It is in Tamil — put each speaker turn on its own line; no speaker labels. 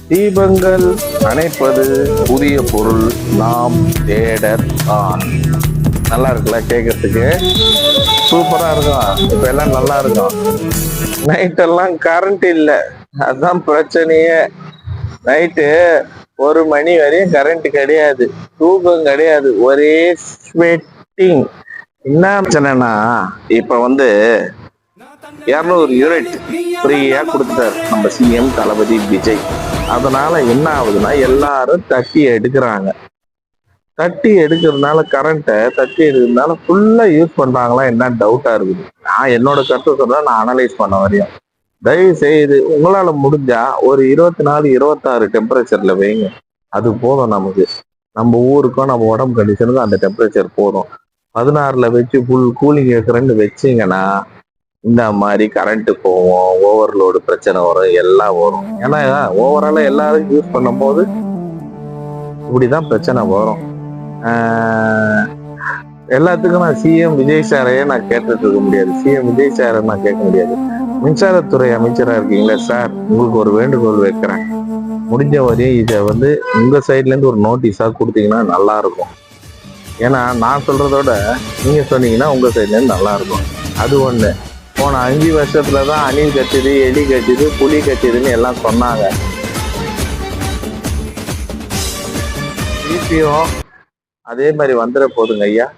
தீபங்கள் அணைப்பது புதிய பொருள் நாம் தேடத்தான். நல்லா இருக்குல்ல கேட்கறதுக்கு? சூப்பரா இருக்கும். இப்ப எல்லாம் நல்லா இருக்கும். நைட்டெல்லாம் கரண்ட் இல்லை, அதுதான் பிரச்சனையே. நைட்டு 1 மணி வரையும் கரண்ட் கிடையாது, தூக்கம் கிடையாது, ஒரே ஸ்வெட்டிங். என்ன பிரச்சனைனா இப்ப 200 யூனிட் ஃப்ரீயா கொடுத்துட்டாரு நம்ம சிஎம் தளபதி விஜய். அதனால என்ன ஆகுதுன்னா எல்லாரும் தட்டி எடுக்கிறாங்க. தட்டி எடுக்கிறதுனால கரண்ட்டை தட்டி எடுக்கிறதுனால ஃபுல்லா யூஸ் பண்றாங்களா என்ன டவுட்டா இருக்குது. நான் என்னோட கருத்து சொல்றேன், நான் அனலைஸ் பண்ண வரையும். தயவு செய்து உங்களால முடிஞ்சா ஒரு 24 26 டெம்பரேச்சர்ல வைங்க, அது போதும் நமக்கு. நம்ம ஊருக்கும் நம்ம உடம்பு கண்டிஷனுக்கும் அந்த டெம்பரேச்சர் போதும். 16ல வச்சு ஃபுல் கூலிங் ஏற்றுறேன்னு வச்சிங்கன்னா இந்த மாதிரி கரண்ட் போவோம், ஓவர்லோடு பிரச்சனை வரும், எல்லாம் வரும். ஏன்னா ஓவரால எல்லாரும் யூஸ் பண்ணும் போது இப்படிதான் பிரச்சனை வரும். எல்லாத்துக்கும் நான் சிஎம் விஜய் சாரையே நான் கேட்டுட்டு இருக்க முடியாது, சிஎம் விஜய் சாரை நான் கேட்க முடியாது. மின்சாரத்துறை அமைச்சரா இருக்கீங்களா சார், உங்களுக்கு ஒரு வேண்டுகோள் வைக்கிறேன். முடிஞ்ச வரையும் இதை உங்க சைட்ல இருந்து ஒரு நோட்டீஸா கொடுத்தீங்கன்னா நல்லா இருக்கும். ஏன்னா நான் சொல்றதோட நீங்க சொன்னீங்கன்னா உங்க சைட்ல இருந்து நல்லா இருக்கும். அது ஒண்ணு. போன 5 வருஷத்துலதான் அணில் கட்டுது, எலி கட்டுது, புலி கட்டுதுன்னு எல்லாம் சொன்னாங்க. திருப்பியும் அதே மாதிரி வந்துட போதுங்க ஐயா.